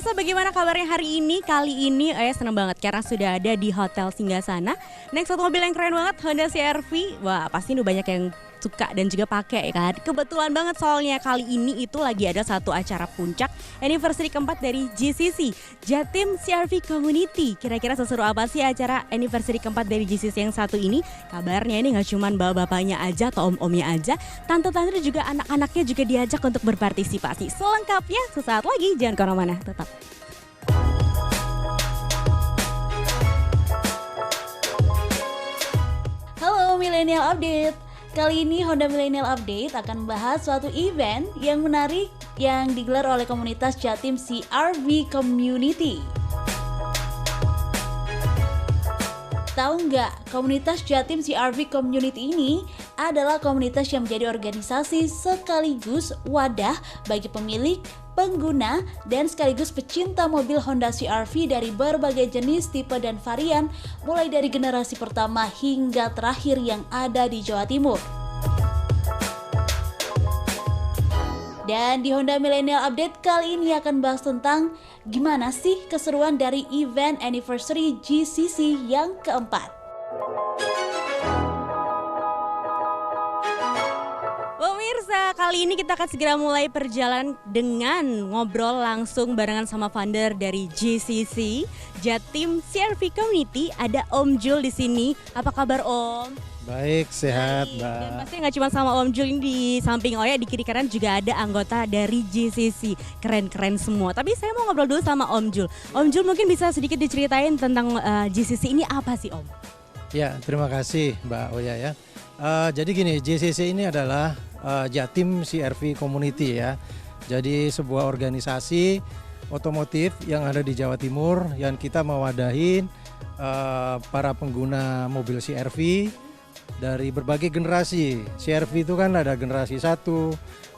Pemirsa, bagaimana kabarnya hari ini? Kali ini seneng banget karena sudah ada di Hotel Singgasana. Naik satu mobil yang keren banget, Honda CR-V. Wah, pasti udah banyak yang suka dan juga pakai kan. Kebetulan banget soalnya kali ini itu lagi ada satu acara puncak anniversary keempat dari GCC, Jatim CR-V Community. Kira-kira seseru apa sih acara anniversary keempat dari GCC yang satu ini? Kabarnya ini nggak cuma bapak-bapaknya aja atau om-omnya aja, tante-tante juga anak-anaknya juga diajak untuk berpartisipasi. Selengkapnya sesaat lagi, jangan kemana-mana, tetap. Halo Millennial Update. Kali ini Honda Millennial Update akan membahas suatu event yang menarik yang digelar oleh komunitas Jatim CR-V Community. Tahu nggak, komunitas Jatim CR-V Community ini adalah komunitas yang menjadi organisasi sekaligus wadah bagi pemilik, pengguna, dan sekaligus pecinta mobil Honda CR-V dari berbagai jenis, tipe, dan varian, mulai dari generasi pertama hingga terakhir yang ada di Jawa Timur. Dan di Honda Millennial Update kali ini akan bahas tentang gimana sih keseruan dari event anniversary GCC yang keempat. Pemirsa, kali ini kita akan segera mulai perjalanan dengan ngobrol langsung barengan sama founder dari GCC, Jatim CR-V Community. Ada Om Jul di sini. Apa kabar Om? Baik, sehat Baik. Mbak. Dan pasti nggak cuma sama Om Jul, ini di samping Oya, di kiri kanan juga ada anggota dari GCC. Keren-keren semua. Tapi saya mau ngobrol dulu sama Om Jul. Om Jul mungkin bisa sedikit diceritain tentang GCC ini apa sih Om? Ya, terima kasih Mbak Oya ya. Jadi gini, GCC ini adalah Jatim CR-V Community ya. Jadi sebuah organisasi otomotif yang ada di Jawa Timur yang kita mewadahin para pengguna mobil CR-V dari berbagai generasi. CR-V itu kan ada generasi 1,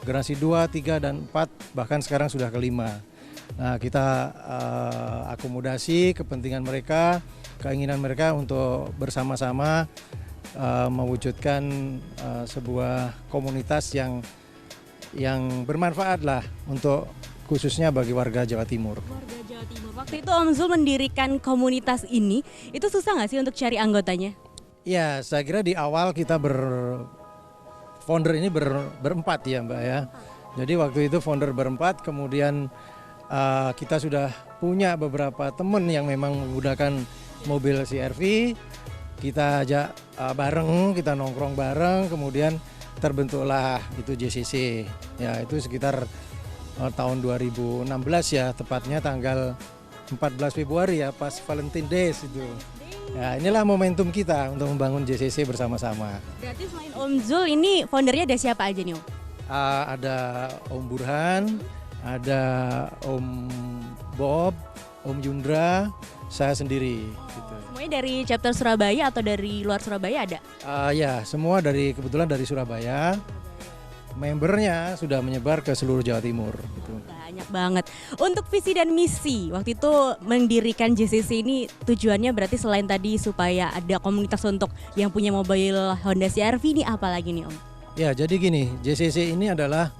generasi 2, 3, dan 4, bahkan sekarang sudah kelima. Nah, kita akomodasi kepentingan mereka, keinginan mereka untuk bersama-sama mewujudkan sebuah komunitas yang bermanfaat lah untuk khususnya bagi warga Jawa Timur. Warga Jawa Timur. Waktu itu Om Zul mendirikan komunitas ini, itu susah nggak sih untuk cari anggotanya? Ya, saya kira di awal kita founder ini berempat ya Mbak ya. Jadi waktu itu founder berempat, kemudian kita sudah punya beberapa teman yang memang menggunakan mobil CR-V. Kita ajak bareng, kita nongkrong bareng, kemudian terbentuklah itu JCC. Ya, itu sekitar tahun 2016 ya, tepatnya tanggal 14 Februari ya, pas Valentine Days itu. Ya, inilah momentum kita untuk membangun JCC bersama-sama. Berarti selain Om Zul, ini foundernya ada siapa aja nih Om? Ada Om Burhan, ada Om Bob, Om Yundra, saya sendiri. Gitu. Semuanya dari chapter Surabaya atau dari luar Surabaya ada? Ya, semua kebetulan dari Surabaya. Membernya sudah menyebar ke seluruh Jawa Timur. Gitu. Banyak banget. Untuk visi dan misi, waktu itu mendirikan JCC ini tujuannya berarti selain tadi supaya ada komunitas untuk yang punya mobil Honda CR-V, ini apa lagi nih Om? Ya, jadi gini, JCC ini adalah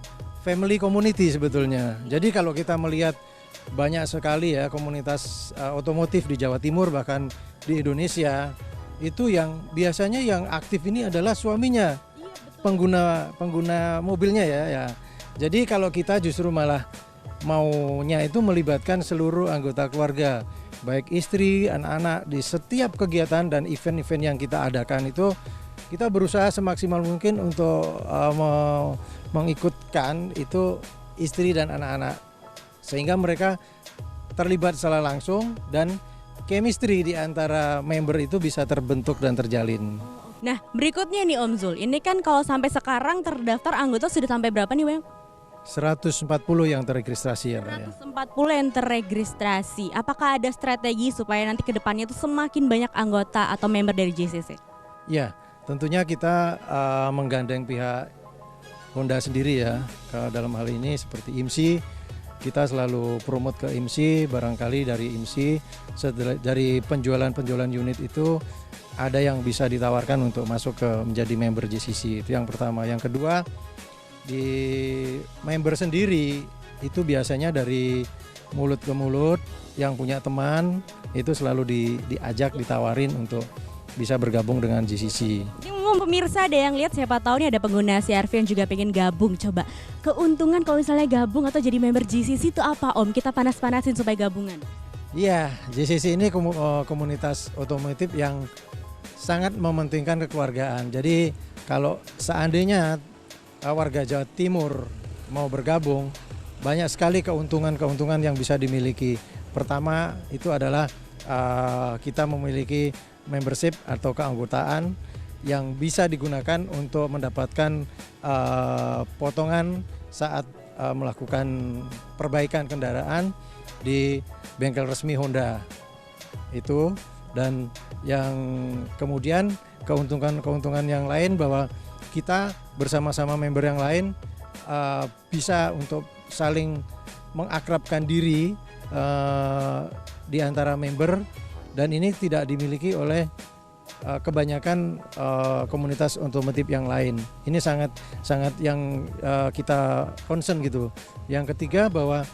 family community sebetulnya. Jadi kalau kita melihat banyak sekali ya komunitas otomotif di Jawa Timur, bahkan di Indonesia, itu yang biasanya yang aktif ini adalah suaminya, pengguna mobilnya ya. Jadi kalau kita justru malah maunya itu melibatkan seluruh anggota keluarga, baik istri, anak-anak, di setiap kegiatan dan event-event yang kita adakan itu kita berusaha semaksimal mungkin untuk mengikutkan itu istri dan anak-anak, sehingga mereka terlibat secara langsung dan chemistry di antara member itu bisa terbentuk dan terjalin. Nah, berikutnya nih Om Zul, ini kan kalau sampai sekarang terdaftar anggota sudah sampai berapa nih Bang? 140 yang terregistrasi ya Mbak ya. 140 yang terregistrasi. Apakah ada strategi supaya nanti ke depannya itu semakin banyak anggota atau member dari JCC? Ya, tentunya kita menggandeng pihak Honda sendiri ya. Dalam hal ini seperti IMSI, kita selalu promote ke IMSI, barangkali dari IMSI dari penjualan unit itu ada yang bisa ditawarkan untuk masuk ke menjadi member JCC. Itu yang pertama. Yang kedua, di member sendiri itu biasanya dari mulut ke mulut, yang punya teman itu selalu diajak, ditawarin untuk bisa bergabung dengan GCC. Ini ngomong pemirsa ada yang lihat, siapa tahu nih ada pengguna CRV yang juga pengen gabung. Coba keuntungan kalau misalnya gabung atau jadi member GCC itu apa Om? Kita panas-panasin supaya gabungan. Iya, GCC ini komunitas otomotif yang sangat mementingkan kekeluargaan. Jadi kalau seandainya warga Jawa Timur mau bergabung, banyak sekali keuntungan-keuntungan yang bisa dimiliki. Pertama itu adalah kita memiliki membership atau keanggotaan yang bisa digunakan untuk mendapatkan potongan saat melakukan perbaikan kendaraan di bengkel resmi Honda itu. Dan yang kemudian keuntungan yang lain bahwa kita bersama-sama member yang lain bisa untuk saling mengakrabkan diri di antara member, dan ini tidak dimiliki oleh kebanyakan komunitas otomotif yang lain. Ini sangat yang kita concern gitu. Yang ketiga bahwa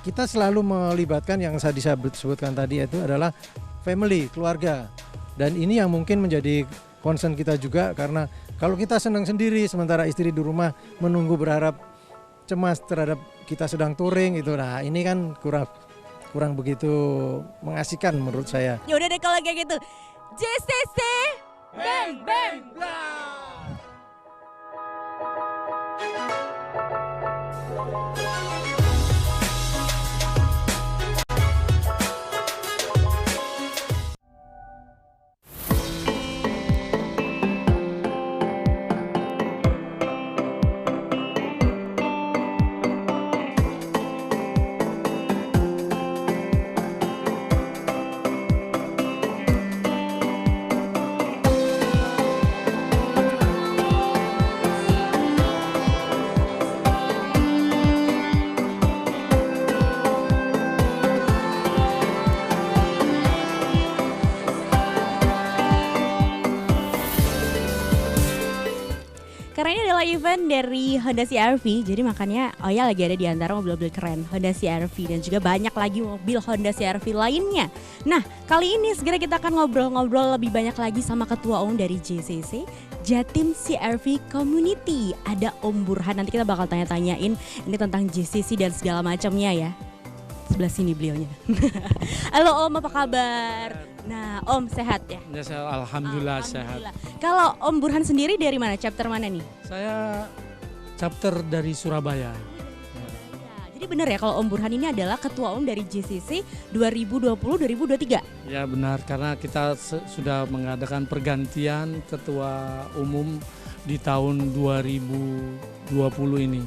kita selalu melibatkan yang saya sebutkan tadi, itu adalah family, keluarga. Dan ini yang mungkin menjadi concern kita juga, karena kalau kita senang sendiri sementara istri di rumah menunggu berharap cemas terhadap kita sedang touring itu, nah ini kan kurang begitu mengasihkan menurut saya. Ya udah deh kalau kayak gitu. JCC bang bang bang. Karena ini adalah event dari Honda CR-V, jadi makanya Oya lagi ada di antara mobil-mobil keren Honda CR-V dan juga banyak lagi mobil Honda CR-V lainnya. Nah, kali ini segera kita akan ngobrol-ngobrol lebih banyak lagi sama Ketua Umum dari JCC, Jatim CR-V Community. Ada Om Burhan, nanti kita bakal tanya-tanyain ini tentang JCC dan segala macamnya ya. Sebelah sini beliaunya. Halo Om, apa kabar? Nah, Om sehat ya? Ya, saya alhamdulillah sehat. Kalau Om Burhan sendiri dari mana? Chapter mana nih? Saya chapter dari Surabaya. Jadi benar ya kalau Om Burhan ini adalah Ketua Umum dari JCC 2020-2023? Ya benar, karena kita sudah mengadakan pergantian Ketua Umum di tahun 2020 ini.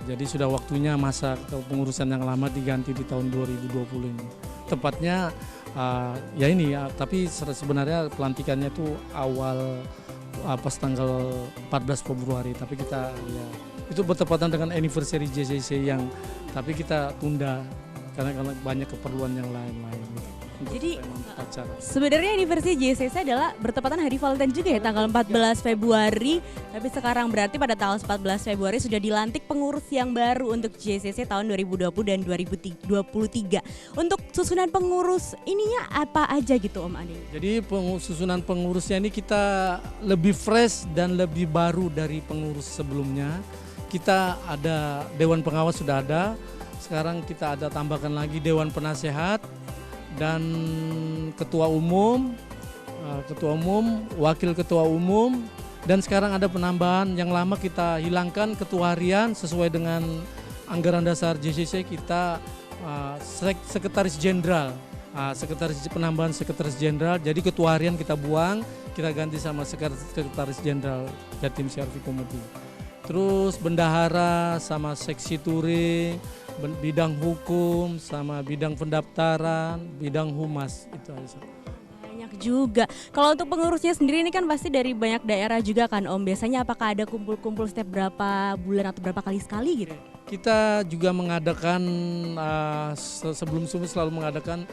Jadi sudah waktunya masa pengurusan yang lama diganti di tahun 2020 ini. Tepatnya ya ini ya, tapi sebenarnya pelantikannya itu awal pas tanggal 14 Februari, tapi kita ya itu bertepatan dengan anniversary JCC yang tapi kita tunda karena banyak keperluan yang lain-lain gitu. Jadi sebenarnya anniversary JCC adalah bertepatan hari Valentine juga ya, tanggal 14 Februari. Tapi sekarang berarti pada tanggal 14 Februari sudah dilantik pengurus yang baru untuk JCC tahun 2020 dan 2023. Untuk susunan pengurus ininya apa aja gitu Om Ade? Jadi susunan pengurusnya ini kita lebih fresh dan lebih baru dari pengurus sebelumnya. Kita ada Dewan Pengawas sudah ada, sekarang kita ada tambahkan lagi Dewan Penasehat dan Ketua Umum, Wakil Ketua Umum, dan sekarang ada penambahan yang lama kita hilangkan Ketua Harian sesuai dengan anggaran dasar JCC kita Sekretaris Jenderal, penambahan Sekretaris Jenderal. Jadi Ketua Harian kita buang, kita ganti sama Sekretaris Jenderal Jatim CR-V Community. Terus bendahara sama seksi touring, bidang hukum sama bidang pendaftaran, bidang humas itu aja. Banyak juga. Kalau untuk pengurusnya sendiri ini kan pasti dari banyak daerah juga kan Om. Biasanya apakah ada kumpul-kumpul setiap berapa bulan atau berapa kali sekali gitu? Kita juga mengadakan sebelum selalu mengadakan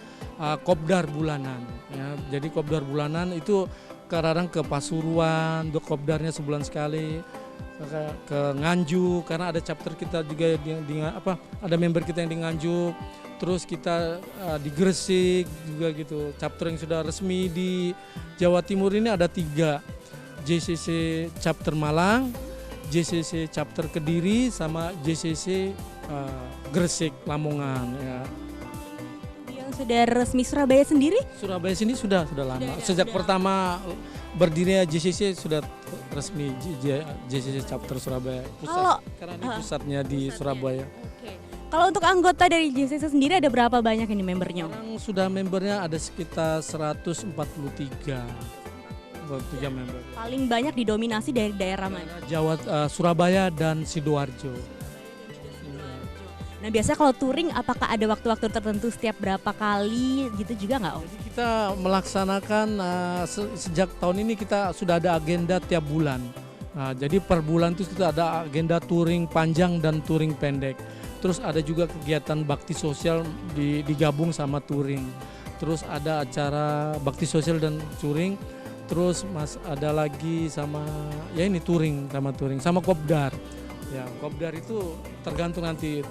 kopdar bulanan. Ya. Jadi kopdar bulanan itu kadang ke Pasuruan, kopdarnya sebulan sekali. ke Nganjuk karena ada chapter kita juga ada member kita yang di Nganjuk, terus kita di Gresik juga gitu. Chapter yang sudah resmi di Jawa Timur ini ada 3, JCC chapter Malang, JCC chapter Kediri, sama JCC Gresik Lamongan ya. Yang sudah resmi Surabaya sendiri? Surabaya sini sudah lama. Sejak sudah. pertama berdirinya JCC sudah resmi JCC chapter Surabaya pusat. Karena ini pusatnya di Surabaya. Oke. Kalau untuk anggota dari JCC sendiri ada berapa banyak ini membernya? Sekarang sudah membernya ada sekitar 143 member. Paling banyak didominasi dari daerah mana? Jawa, Surabaya dan Sidoarjo. Nah biasanya kalau touring apakah ada waktu-waktu tertentu setiap berapa kali gitu juga nggak Om? Jadi kita melaksanakan sejak tahun ini kita sudah ada agenda tiap bulan. Jadi per bulan itu kita ada agenda touring panjang dan touring pendek. Terus ada juga kegiatan bakti sosial digabung sama touring. Terus ada acara bakti sosial dan touring. Terus ada lagi sama ya ini touring sama kopdar. Ya, kopdar itu tergantung nanti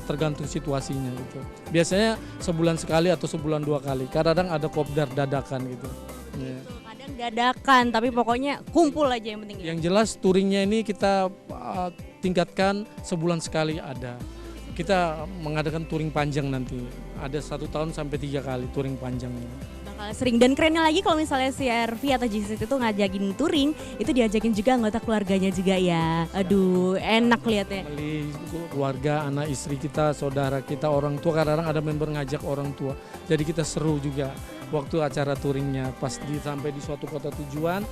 tergantung situasinya gitu. Biasanya sebulan sekali atau sebulan 2 kali. Kadang ada kopdar dadakan gitu. Ya. Kadang dadakan, tapi pokoknya kumpul aja yang penting. Yang jelas touringnya ini kita tingkatkan sebulan sekali ada. Kita mengadakan touring panjang nanti. Ada 1 tahun sampai 3 kali touring panjangnya. Bakal sering dan kerennya lagi kalau misalnya CRV atau JCC itu ngajakin touring, itu diajakin juga anggota keluarganya juga ya. Aduh, enak lihatnya. Keluarga, anak istri kita, saudara kita, orang tua, kadang-kadang ada member ngajak orang tua. Jadi kita seru juga waktu acara touringnya. Pas sampai di suatu kota tujuan,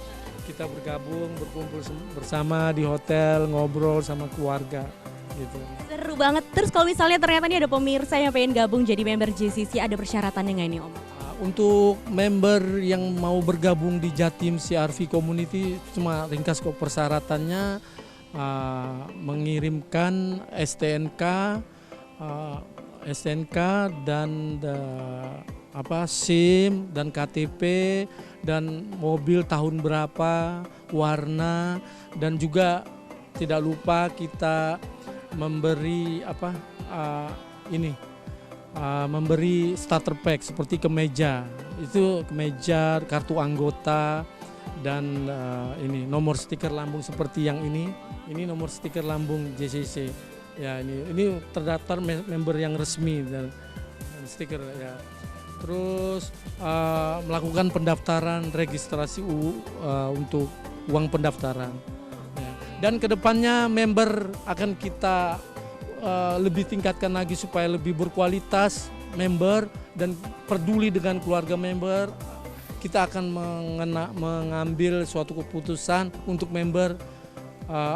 kita bergabung, berkumpul bersama di hotel, ngobrol sama keluarga. Gitu. Seru banget. Terus kalau misalnya ternyata nih ada pemirsa yang pengen gabung jadi member JCC, ada persyaratannya nggak nih Om? Untuk member yang mau bergabung di Jatim CRV Community, cuma ringkas kok persyaratannya mengirimkan STNK dan SIM dan KTP dan mobil tahun berapa, warna, dan juga tidak lupa kita memberi memberi starter pack seperti kemeja, kartu anggota, dan ini nomor stiker lambung seperti yang ini nomor stiker lambung JCC ya, ini terdaftar member yang resmi dan stiker ya. Terus melakukan pendaftaran registrasi untuk uang pendaftaran ya. Dan kedepannya member akan kita lebih tingkatkan lagi supaya lebih berkualitas member dan peduli dengan keluarga member. Kita akan mengambil suatu keputusan untuk member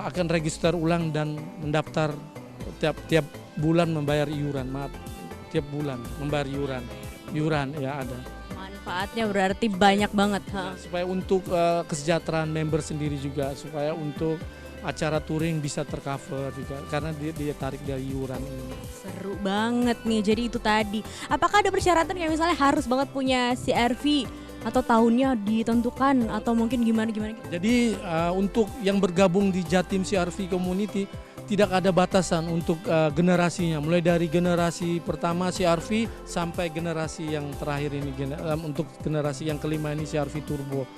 akan register ulang dan mendaftar tiap bulan membayar iuran. Tiap bulan membayar iuran ya ada. Manfaatnya berarti banyak banget. Ya, supaya untuk kesejahteraan member sendiri juga, supaya untuk acara touring bisa tercover juga karena dia tarik dari iuran ini. Seru banget nih. Jadi itu tadi. Apakah ada persyaratan kayak misalnya harus banget punya CRV atau tahunnya ditentukan atau mungkin gimana? Jadi untuk yang bergabung di Jatim CRV Community tidak ada batasan untuk generasinya. Mulai dari generasi pertama CRV sampai generasi yang terakhir ini untuk generasi yang kelima ini CRV Turbo.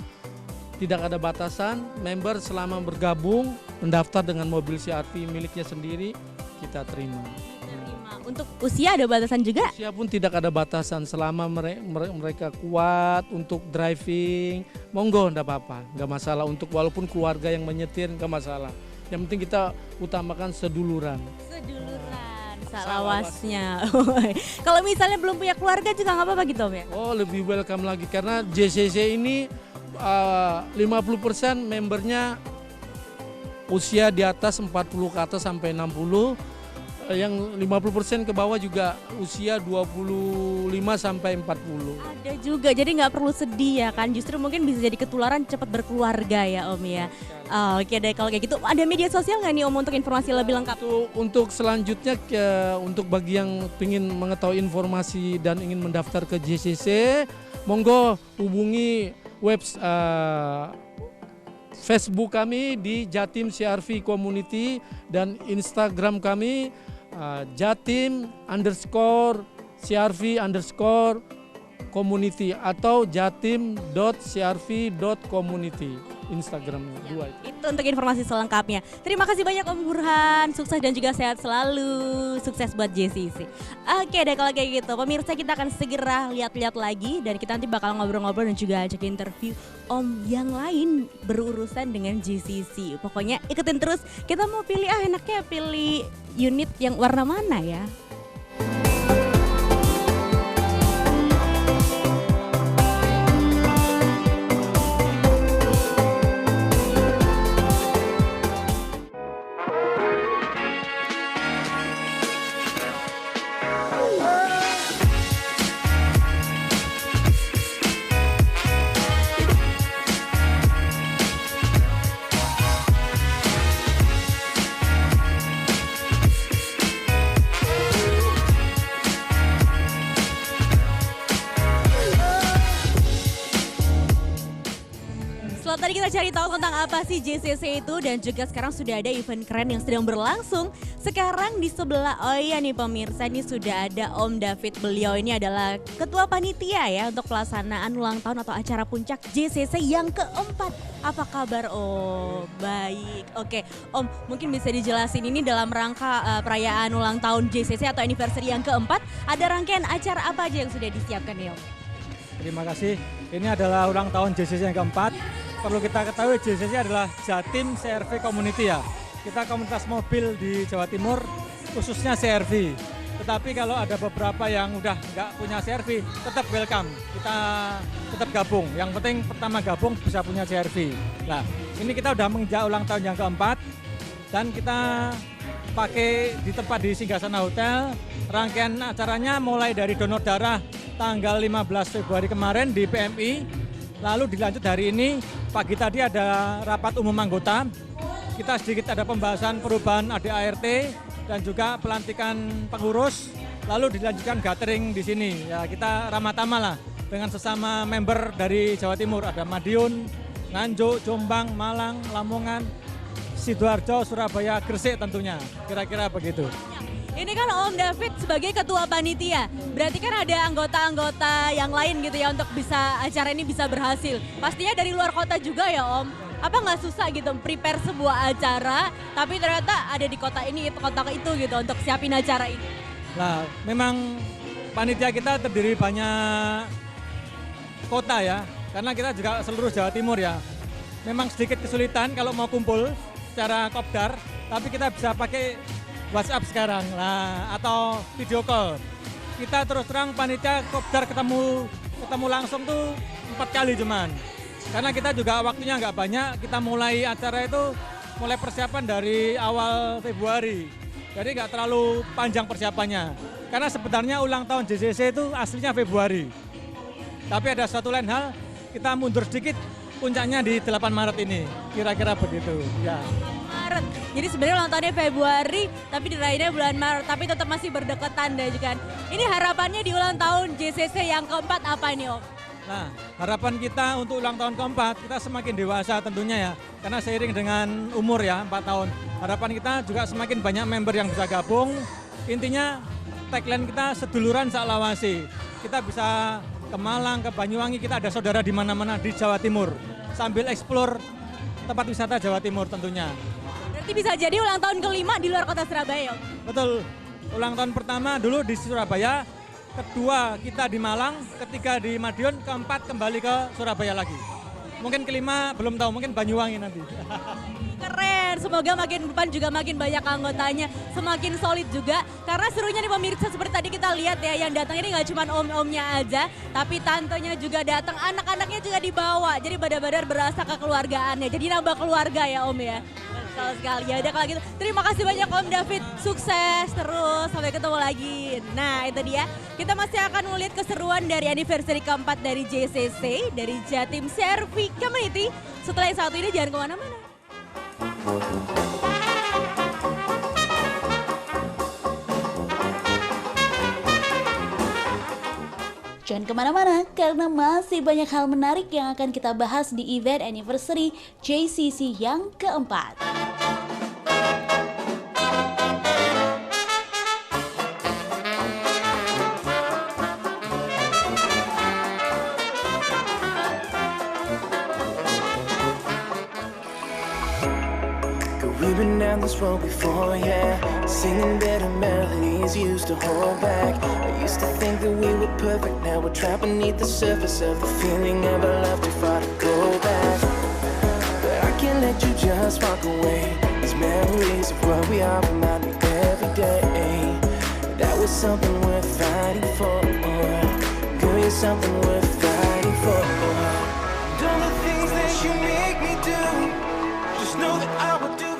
Tidak ada batasan, member selama bergabung mendaftar dengan mobil CRV miliknya sendiri kita terima. Untuk usia ada batasan juga? Usia pun tidak ada batasan, selama mereka kuat untuk driving, monggo enggak apa-apa, enggak masalah. Untuk walaupun keluarga yang menyetir enggak masalah. Yang penting kita utamakan seduluran. Salawasnya. Kalau misalnya belum punya keluarga juga nggak apa-apa gitu Om ya? Oh, lebih welcome lagi karena JCC ini 50% membernya usia di atas 40 ke atas sampai 60, yang 50% ke bawah juga usia 25 sampai 40. Ada juga, jadi nggak perlu sedih ya kan, justru mungkin bisa jadi ketularan cepat berkeluarga ya Om ya. Oke deh kalau kayak gitu, ada media sosial nggak nih Om untuk informasi lebih lengkap? Untuk selanjutnya untuk bagi yang ingin mengetahui informasi dan ingin mendaftar ke JCC, monggo hubungi Facebook kami di Jatim CRV Community dan Instagram kami Jatim_CRV_community atau jatim.crv.community. Instagramnya dua itu. Itu untuk informasi selengkapnya. Terima kasih banyak Om Burhan, sukses dan juga sehat selalu. Sukses buat JCC. Oke deh kalau kayak gitu, pemirsa kita akan segera lihat-lihat lagi dan kita nanti bakal ngobrol-ngobrol dan juga ajak interview Om yang lain berurusan dengan JCC. Pokoknya ikutin terus. Kita mau pilih enaknya pilih unit yang warna mana ya? Tadi kita cari tahu tentang apa sih JCC itu dan juga sekarang sudah ada event keren yang sedang berlangsung. Sekarang di sebelah, oh iya nih pemirsa, ini sudah ada Om David. Beliau ini adalah ketua panitia ya untuk pelaksanaan ulang tahun atau acara puncak JCC yang keempat. Apa kabar Om? Baik, oke Om mungkin bisa dijelasin ini dalam rangka perayaan ulang tahun JCC atau anniversary yang keempat. Ada rangkaian acara apa aja yang sudah disiapkan ya Om? Terima kasih, ini adalah ulang tahun JCC yang keempat. Perlu kita ketahui JCC adalah Jatim CRV Community ya. Kita komunitas mobil di Jawa Timur khususnya CRV. Tetapi kalau ada beberapa yang udah nggak punya CRV tetap welcome. Kita tetap gabung. Yang penting pertama gabung bisa punya CRV. Nah ini kita udah menginjak ulang tahun yang keempat. Dan kita pakai di tempat di Singgasana Hotel. Rangkaian acaranya mulai dari donor darah tanggal 15 Februari kemarin di PMI. Lalu dilanjut hari ini, pagi tadi ada rapat umum anggota, kita sedikit ada pembahasan perubahan ADART dan juga pelantikan pengurus, lalu dilanjutkan gathering di sini. Ya kita ramah tamah lah dengan sesama member dari Jawa Timur, ada Madiun, Nganjuk, Jombang, Malang, Lamongan, Sidoarjo, Surabaya, Gresik tentunya, kira-kira begitu. Ini kan Om David sebagai ketua panitia, berarti kan ada anggota-anggota yang lain gitu ya untuk bisa acara ini bisa berhasil. Pastinya dari luar kota juga ya Om. Apa nggak susah gitu prepare sebuah acara, tapi ternyata ada di kota ini, kota itu gitu untuk siapin acara ini? Nah, memang panitia kita terdiri banyak kota ya, karena kita juga seluruh Jawa Timur ya. Memang sedikit kesulitan kalau mau kumpul secara kopdar, tapi kita bisa pakai WhatsApp sekarang lah atau video call. Kita terus terang panitia kopdar ketemu langsung tuh 4 kali cuman. Karena kita juga waktunya nggak banyak, kita mulai acara itu mulai persiapan dari awal Februari. Jadi nggak terlalu panjang persiapannya. Karena sebenarnya ulang tahun JCC itu aslinya Februari. Tapi ada satu lain hal, kita mundur sedikit, puncaknya di 8 Maret ini. Kira-kira begitu. Ya. Maret. Jadi sebenarnya ulang tahunnya Februari, tapi dirayainnya bulan Maret, tapi tetap masih berdekatan deh kan. Ini harapannya di ulang tahun JCC yang keempat apa nih Om? Nah, harapan kita untuk ulang tahun keempat, kita semakin dewasa tentunya ya. Karena seiring dengan umur ya, 4 tahun. Harapan kita juga semakin banyak member yang bisa gabung. Intinya tagline kita seduluran saklawasi. Kita bisa ke Malang, ke Banyuwangi, kita ada saudara di mana-mana di Jawa Timur. Sambil eksplor tempat wisata Jawa Timur tentunya. Berarti bisa jadi ulang tahun kelima di luar kota Surabaya Om? Betul, ulang tahun pertama dulu di Surabaya, kedua kita di Malang, ketiga di Madiun, keempat kembali ke Surabaya lagi. Mungkin kelima belum tahu, mungkin Banyuwangi nanti. Keren, semoga makin depan juga makin banyak anggotanya, semakin solid juga. Karena serunya nih pemirsa seperti tadi kita lihat ya, yang datang ini nggak cuma om-omnya aja, tapi tantenya juga datang, anak-anaknya juga dibawa. Jadi benar-benar berasa kekeluargaannya, jadi nambah keluarga ya Om ya. Betul sekali, ya udah kalau gitu. Terima kasih banyak Om David, sukses terus, sampai ketemu lagi. Nah itu dia, kita masih akan melihat keseruan dari anniversary keempat dari JCC, dari Jatim CRV Community. Setelah yang satu ini jangan kemana-mana. Jangan kemana-mana karena masih banyak hal menarik yang akan kita bahas di event anniversary JCC yang keempat. We've been down this road before, yeah. Singing better melodies used to hold back. I used to think that we were perfect. Now we're trapped beneath the surface of the feeling of our love too far to go back. But I can't let you just walk away. These memories of what we are remind me every day. That was something worth fighting for. Girl, you're something worth fighting for. Do the things that you make me do. Just know that I will do.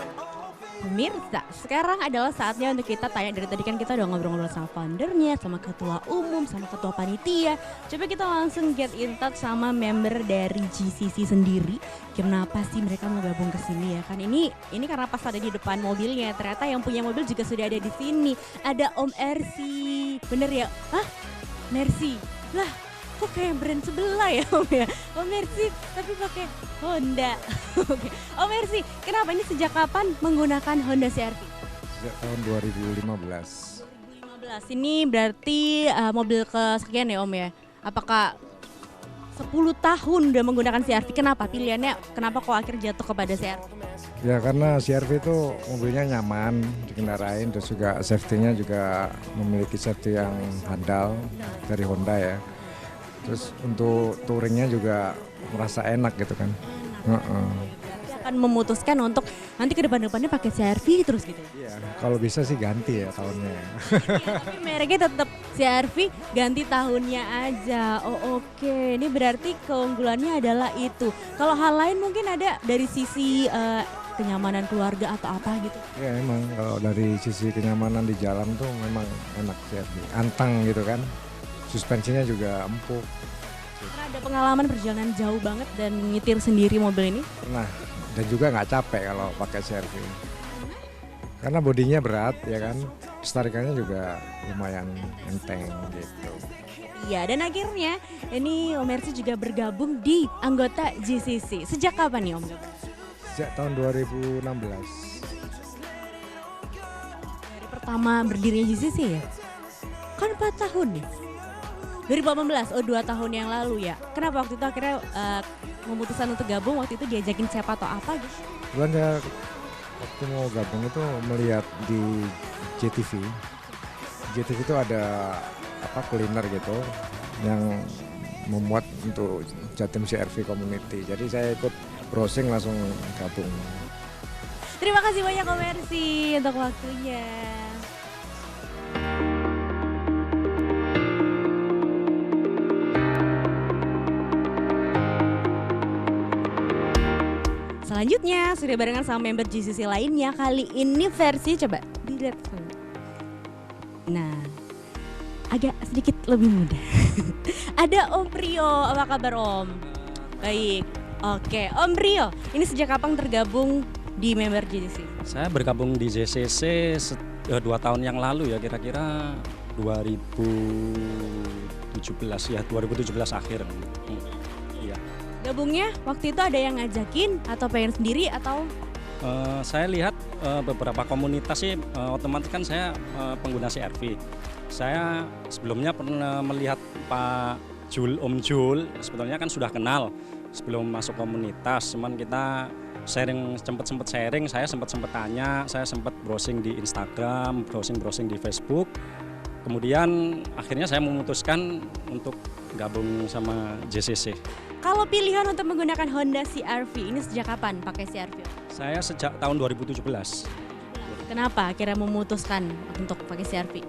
Pemirsa, sekarang adalah saatnya untuk kita tanya. Dari tadi kan kita udah ngobrol-ngobrol sama foundernya, sama ketua umum, sama ketua panitia. Coba kita langsung get in touch sama member dari GCC sendiri. Kenapa sih mereka mau gabung ke sini ya kan? Ini karena pas ada di depan mobilnya, ternyata yang punya mobil juga sudah ada di sini. Ada Om Ersi. Bener ya? Hah? Mercy? Lah, kok kayak brand sebelah ya Om ya? Om Mercy tapi pakai Honda. Oke. Om Mercy, kenapa ini sejak kapan menggunakan Honda CR-V? Sejak tahun 2015. 2015. Ini berarti mobil kesekian ya Om ya? Apakah 10 tahun udah menggunakan CR-V? Kenapa pilihannya? Kenapa kok akhirnya jatuh kepada CR-V? Ya karena CR-V itu mobilnya nyaman dikendarain, terus juga safety-nya juga memiliki safety yang handal dari Honda ya. Terus untuk touringnya juga merasa enak gitu kan. Akan memutuskan untuk nanti ke depan-depannya pakai CR-V terus gitu. Iya, kalau bisa sih ganti ya tahunnya. Ya, tapi mereknya tetap CR-V, ganti tahunnya aja. Oh oke. Ini berarti keunggulannya adalah itu. Kalau hal lain mungkin ada dari sisi kenyamanan keluarga atau apa gitu. Ya emang kalau dari sisi kenyamanan di jalan tuh memang enak CR-V. Antang gitu kan. Suspensinya juga empuk. Karena ada pengalaman perjalanan jauh banget dan nyetir sendiri mobil ini. Pernah. Dan juga nggak capek kalau pakai CR-V. Karena bodinya berat ya kan, tarikannya juga lumayan enteng gitu. Iya, dan akhirnya ini Om Mercy juga bergabung di anggota GCC. Sejak kapan nih Om? Sejak tahun 2016. Dari pertama berdirinya GCC ya? Kan 4 tahun nih. 2018, 2 tahun yang lalu ya. Kenapa waktu itu akhirnya memutuskan untuk gabung? Waktu itu diajakin siapa atau apa gitu? Bulannya waktu mau gabung itu melihat di JTV. JTV itu ada kuliner gitu yang memuat untuk Jatim CR-V Community. Jadi saya ikut browsing langsung gabung. Terima kasih banyak Om Mercy untuk waktunya. Selanjutnya sudah barengan sama member GCC lainnya. Kali ini versi coba dilihat. Nah, agak sedikit lebih muda. Ada Om Prio, apa kabar Om? Baik, oke. Om Prio, ini sejak kapan tergabung di member GCC? Saya bergabung di JCC 2 tahun yang lalu ya, kira-kira 2017 ya, 2017 akhir. Iya. Gabungnya waktu itu ada yang ngajakin atau pengen sendiri atau? Saya lihat beberapa komunitas sih, otomatis kan saya pengguna CR-V. Saya sebelumnya pernah melihat Pak Jul, Om Jul, sebetulnya kan sudah kenal sebelum masuk komunitas. Cuman kita sharing, sempat sharing, saya sempat tanya, saya sempat browsing di Instagram, browsing di Facebook. Kemudian akhirnya saya memutuskan untuk gabung sama JCC. Kalau pilihan untuk menggunakan Honda CR-V ini sejak kapan pakai CR-V? Saya sejak tahun 2017. Kenapa akhirnya memutuskan untuk pakai CR-V?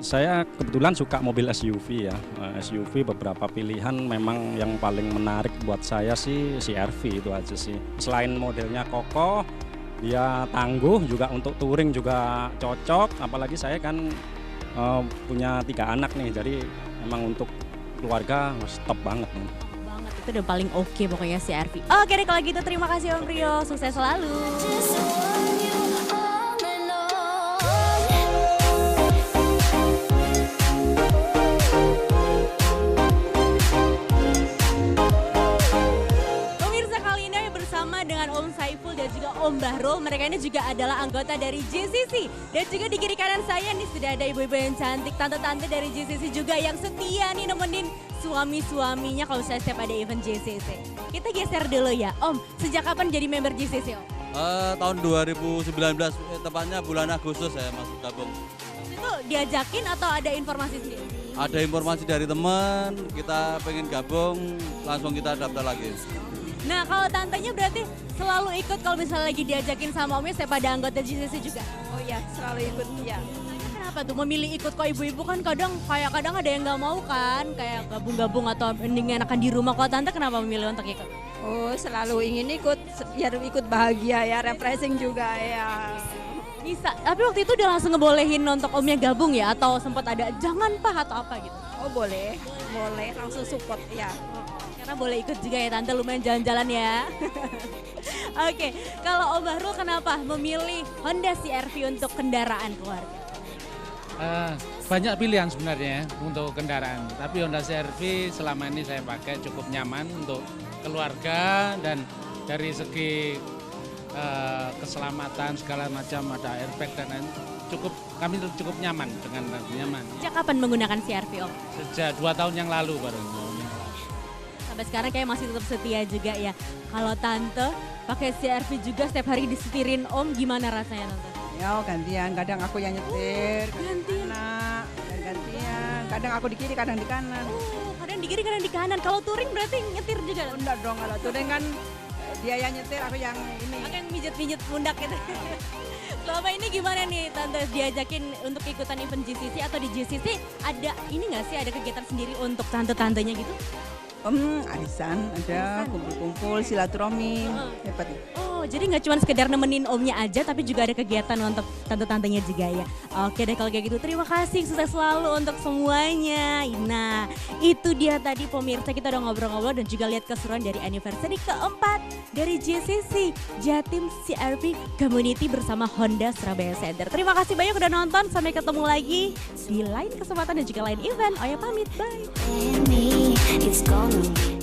Saya kebetulan suka mobil SUV ya. SUV beberapa pilihan memang yang paling menarik buat saya sih CR-V itu aja sih. Selain modelnya kokoh, dia tangguh, juga untuk touring juga cocok. Apalagi saya kan punya 3 anak nih, jadi memang untuk keluarga stop banget nih. Itu udah paling oke pokoknya CR-V. Oke deh kalau gitu, terima kasih Om Prio, sukses selalu. juga Om Bahrul. Mereka ini juga adalah anggota dari JCC. Dan juga di kiri kanan saya nih sudah ada ibu-ibu yang cantik, tante-tante dari JCC juga yang setia nih nemenin suami-suaminya kalau saya setiap ada event JCC. Kita geser dulu ya, Om. Sejak kapan jadi member JCC, Om? Tahun 2019, tepatnya bulan Agustus saya masuk gabung. Itu diajakin atau ada informasi sendiri? Ada informasi dari teman, kita pengen gabung, langsung kita daftar lagi. Nah kalau tantenya berarti selalu ikut kalau misalnya lagi diajakin sama Omnya saya pada anggota JCC juga? Oh iya, selalu ikut ya. Kenapa tuh memilih ikut? Kok ibu-ibu kan kadang ada yang nggak mau kan, kayak gabung-gabung atau mending enakan di rumah. Kalau tante kenapa memilih untuk ikut? Oh selalu ingin ikut, biar ikut bahagia ya, refreshing juga ya. Bisa, tapi waktu itu udah langsung ngebolehin untuk Omnya gabung ya? Atau sempat ada jangan Pak atau apa gitu? Oh boleh, langsung support ya. Karena boleh ikut juga ya tante, lumayan jalan-jalan ya. Oke, kalau Om Bahrul kenapa memilih Honda CR-V untuk kendaraan keluarga? Banyak pilihan sebenarnya ya untuk kendaraan, tapi Honda CR-V selama ini saya pakai cukup nyaman untuk keluarga dan dari segi keselamatan segala macam, ada airbag dan lain, kami cukup nyaman dengan nyaman. Sejak kapan menggunakan CR-V, Om? Sejak 2 tahun yang lalu baru. Sampai sekarang kayak masih tetap setia juga ya. Kalau tante pakai CR-V juga setiap hari disetirin Om, gimana rasanya tante? Ya gantian, kadang aku yang nyetir, Gantian? gantian. Kadang aku di kiri, kadang di kanan. Oh, kadang di kiri, kadang di kanan. Kalau touring berarti nyetir juga? Enggak dong, kalau touring kan dia yang nyetir, aku yang ini. Aku yang mijet-mijet pundak gitu. Selama ini gimana nih tante diajakin untuk ikutan event GCC atau di GCC ada ini nggak sih, ada kegiatan sendiri untuk tante-tantenya gitu? Arisan ada, kumpul-kumpul, silaturahmi, hebat. Oh, jadi nggak cuma sekedar nemenin Omnya aja, tapi juga ada kegiatan untuk tante-tantenya juga ya. Oke deh kalau kayak gitu, terima kasih, sukses selalu untuk semuanya. Nah, itu dia tadi pemirsa, kita udah ngobrol-ngobrol dan juga lihat keseruan dari anniversary keempat dari JCC, Jatim CR-V Community bersama Honda Surabaya Center. Terima kasih banyak udah nonton, sampai ketemu lagi di lain kesempatan dan juga lain event. Oya pamit, bye. It's gonna be